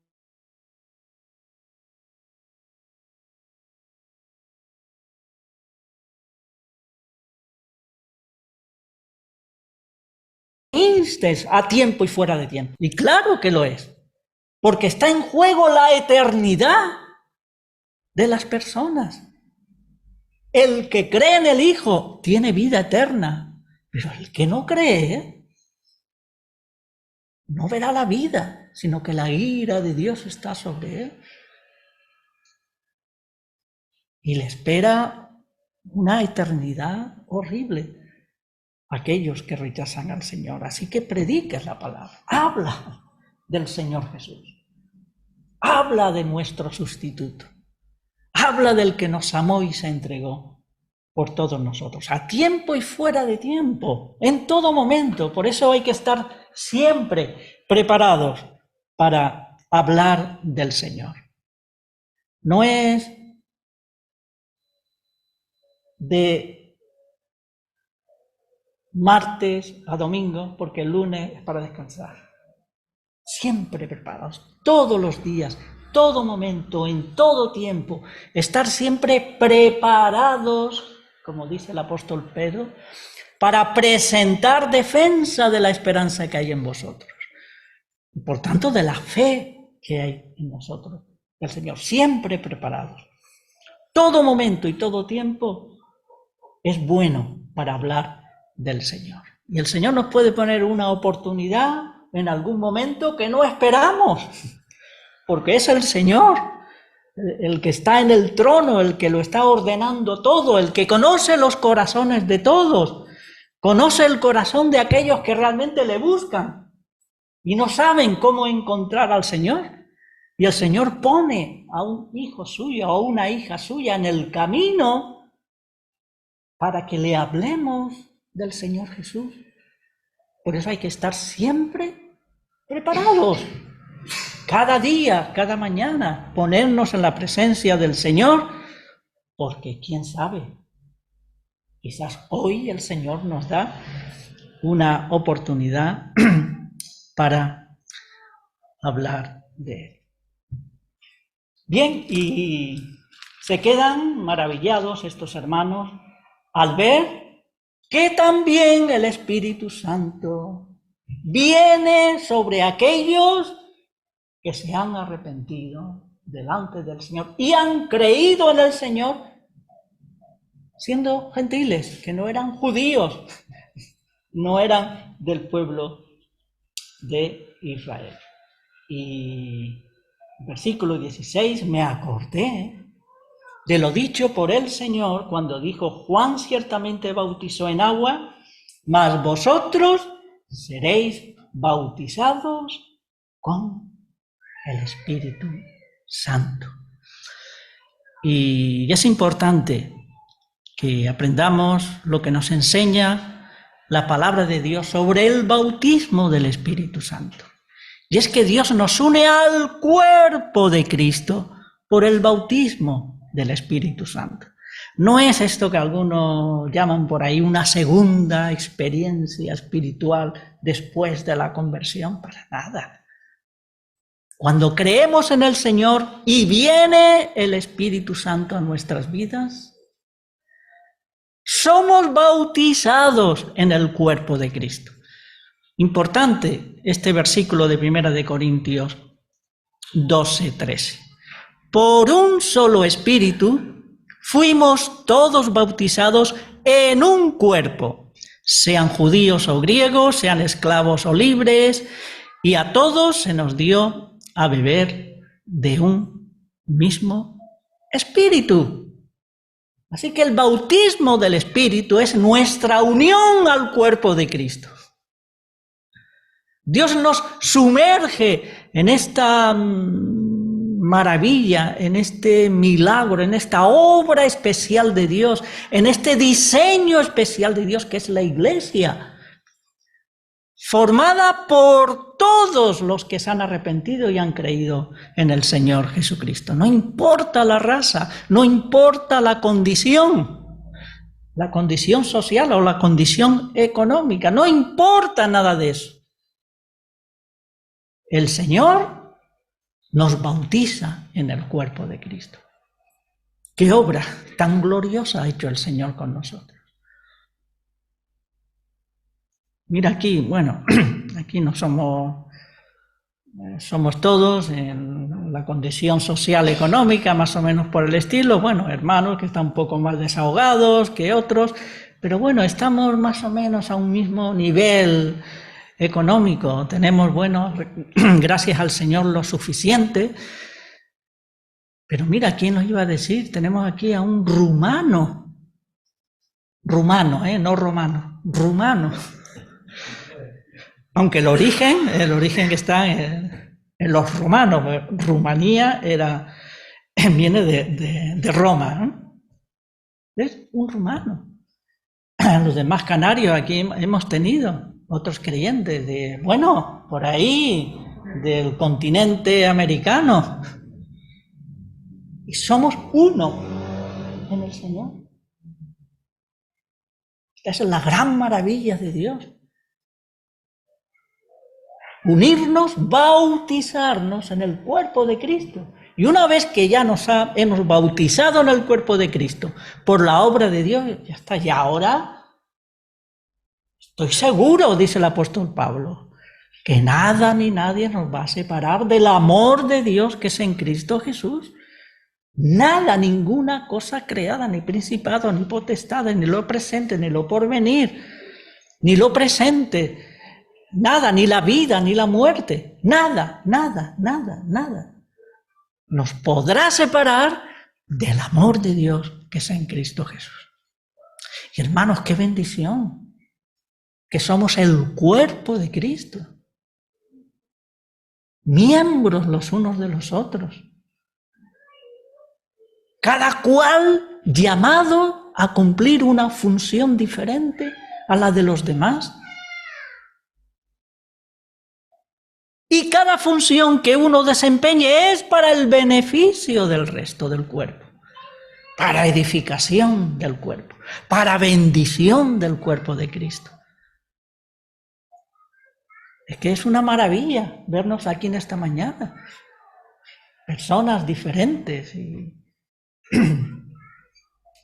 S1: instes a tiempo y fuera de tiempo. Y claro que lo es, porque está en juego la eternidad de las personas. El que cree en el Hijo tiene vida eterna, pero el que no cree no verá la vida, sino que la ira de Dios está sobre él. Y le espera una eternidad horrible a aquellos que rechazan al Señor. Así que prediques la palabra, habla del Señor Jesús. Habla de nuestro sustituto. Habla del que nos amó y se entregó por todos nosotros, a tiempo y fuera de tiempo, en todo momento. Por eso hay que estar siempre preparados para hablar del Señor. No es de martes a domingo, porque el lunes es para descansar. Siempre preparados, todos los días, todo momento, en todo tiempo, estar siempre preparados, como dice el apóstol Pedro, para presentar defensa de la esperanza que hay en vosotros. Y por tanto, de la fe que hay en nosotros, del Señor, siempre preparados. Todo momento y todo tiempo es bueno para hablar del Señor. Y el Señor nos puede poner una oportunidad en algún momento que no esperamos, porque es el Señor el que está en el trono, el que lo está ordenando todo, el que conoce los corazones de todos, conoce el corazón de aquellos que realmente le buscan y no saben cómo encontrar al Señor. Y el Señor pone a un hijo suyo o una hija suya en el camino para que le hablemos del Señor Jesús. Por eso hay que estar siempre preparados. Cada día, cada mañana, ponernos en la presencia del Señor, porque quién sabe, quizás hoy el Señor nos da una oportunidad para hablar de Él. Bien, y se quedan maravillados estos hermanos al ver que también el Espíritu Santo viene sobre aquellos que se han arrepentido delante del Señor y han creído en el Señor, siendo gentiles, que no eran judíos, no eran del pueblo de Israel. Y versículo 16, me acordé de lo dicho por el Señor cuando dijo: Juan ciertamente bautizó en agua, mas vosotros seréis bautizados con el Espíritu Santo. Y es importante que aprendamos lo que nos enseña la palabra de Dios sobre el bautismo del Espíritu Santo. Y es que Dios nos une al cuerpo de Cristo por el bautismo del Espíritu Santo. No es esto que algunos llaman por ahí una segunda experiencia espiritual después de la conversión, para nada. Cuando creemos en el Señor y viene el Espíritu Santo a nuestras vidas, somos bautizados en el cuerpo de Cristo. Importante este versículo de 1 Corintios 12:13. Por un solo Espíritu fuimos todos bautizados en un cuerpo, sean judíos o griegos, sean esclavos o libres, y a todos se nos dio a beber de un mismo Espíritu. Así que el bautismo del Espíritu es nuestra unión al cuerpo de Cristo. Dios nos sumerge en esta maravilla, en este milagro, en esta obra especial de Dios, en este diseño especial de Dios que es la Iglesia, formada por todos los que se han arrepentido y han creído en el Señor Jesucristo. No importa la raza, no importa la condición social o la condición económica, no importa nada de eso. El Señor nos bautiza en el cuerpo de Cristo. ¿Qué obra tan gloriosa ha hecho el Señor con nosotros? Mira aquí, bueno, aquí no somos todos en la condición social económica, más o menos por el estilo, bueno, hermanos que están un poco más desahogados que otros, pero bueno, estamos más o menos a un mismo nivel económico, tenemos, bueno, gracias al Señor lo suficiente, pero mira, ¿quién nos iba a decir? Tenemos aquí a un rumano, no romano, rumano. Aunque el origen que está los romanos. Rumanía viene de Roma, ¿no? Es un rumano. Los demás canarios aquí hemos tenido otros creyentes por ahí, del continente americano. Y somos uno en el Señor. Esta es la gran maravilla de Dios. Unirnos, bautizarnos en el cuerpo de Cristo. Y una vez que ya hemos bautizado en el cuerpo de Cristo por la obra de Dios, ya está. Y ahora estoy seguro, dice el apóstol Pablo, que nada ni nadie nos va a separar del amor de Dios que es en Cristo Jesús. Nada, ninguna cosa creada, ni principado, ni potestades, ni lo presente, ni lo porvenir, ni lo presente, nada, ni la vida, ni la muerte, nada, nada, nada, nada nos podrá separar del amor de Dios que es en Cristo Jesús. Y hermanos, qué bendición, que somos el cuerpo de Cristo, miembros los unos de los otros, cada cual llamado a cumplir una función diferente a la de los demás. Y cada función que uno desempeñe es para el beneficio del resto del cuerpo, para edificación del cuerpo, para bendición del cuerpo de Cristo. Es que es una maravilla vernos aquí en esta mañana. Personas diferentes y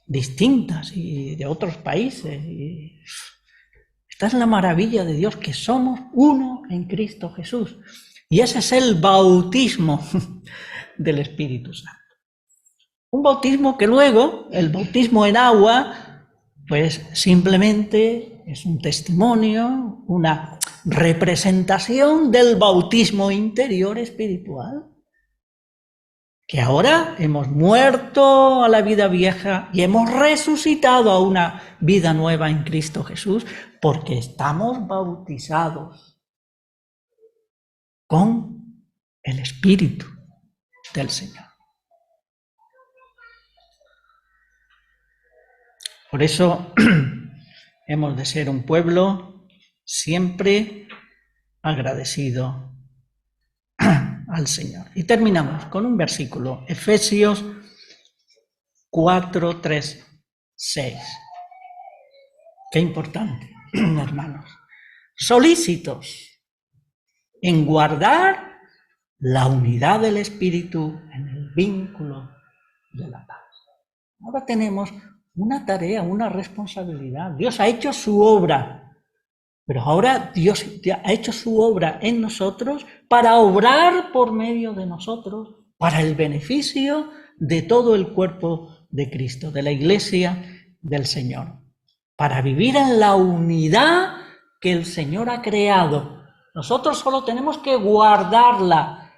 S1: distintas y de otros países. Esta es la maravilla de Dios, que somos uno en Cristo Jesús. Y ese es el bautismo del Espíritu Santo. Un bautismo que luego, el bautismo en agua, pues simplemente es un testimonio, una representación del bautismo interior espiritual. Que ahora hemos muerto a la vida vieja y hemos resucitado a una vida nueva en Cristo Jesús, porque estamos bautizados con el Espíritu del Señor. Por eso hemos de ser un pueblo siempre agradecido al Señor. Y terminamos con un versículo, Efesios 4, 3, 6. Qué importante, hermanos. Solícitos en guardar la unidad del Espíritu en el vínculo de la paz. Ahora tenemos una tarea, una responsabilidad. Dios ha hecho su obra. Pero ahora Dios ha hecho su obra en nosotros para obrar por medio de nosotros, para el beneficio de todo el cuerpo de Cristo, de la Iglesia del Señor, para vivir en la unidad que el Señor ha creado. Nosotros solo tenemos que guardarla,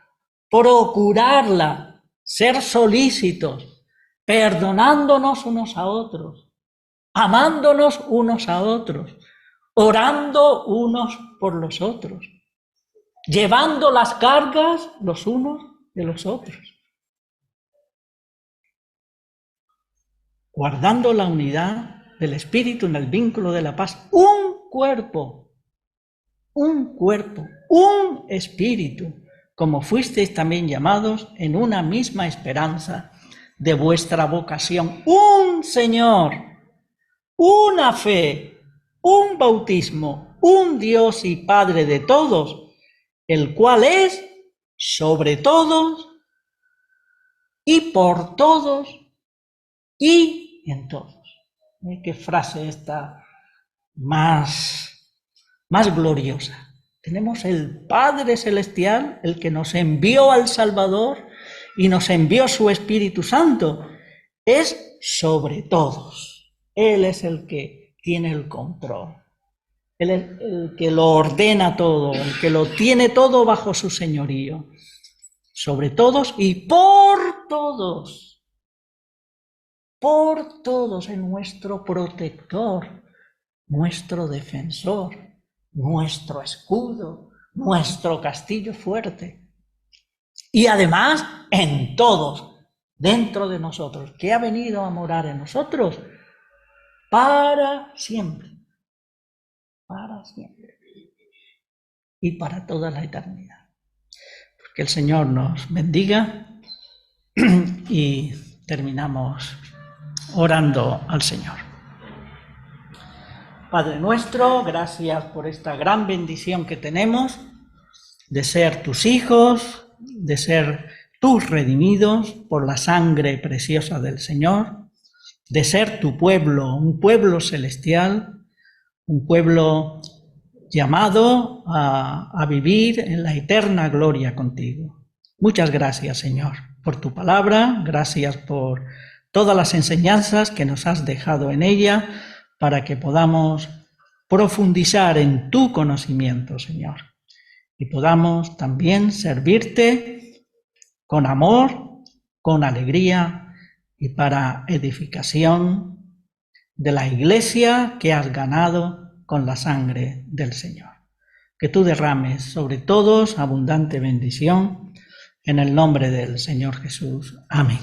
S1: procurarla, ser solícitos, perdonándonos unos a otros, amándonos unos a otros, orando unos por los otros, llevando las cargas los unos de los otros, guardando la unidad del Espíritu en el vínculo de la paz. Un cuerpo, un espíritu, como fuisteis también llamados en una misma esperanza de vuestra vocación. Un Señor, una fe, un bautismo, un Dios y Padre de todos, el cual es sobre todos y por todos y en todos. Qué frase esta más gloriosa. Tenemos el Padre Celestial, el que nos envió al Salvador y nos envió su Espíritu Santo. Es sobre todos. Él es el que tiene el control. Él es el que lo ordena todo, el que lo tiene todo bajo su señorío. Sobre todos y por todos. Por todos, es nuestro protector, nuestro defensor, nuestro escudo, nuestro castillo fuerte. y además en todos, dentro de nosotros, que ha venido a morar en nosotros para siempre y para toda la eternidad. Que el Señor nos bendiga y terminamos orando al Señor. Padre nuestro, gracias por esta gran bendición que tenemos de ser tus hijos, de ser tus redimidos por la sangre preciosa del Señor, de ser tu pueblo, un pueblo celestial, un pueblo llamado a vivir en la eterna gloria contigo. Muchas gracias, Señor, por tu palabra, gracias por todas las enseñanzas que nos has dejado en ella para que podamos profundizar en tu conocimiento, Señor, y podamos también servirte con amor, con alegría y para edificación de la iglesia que has ganado con la sangre del Señor. Que tú derrames sobre todos abundante bendición en el nombre del Señor Jesús. Amén.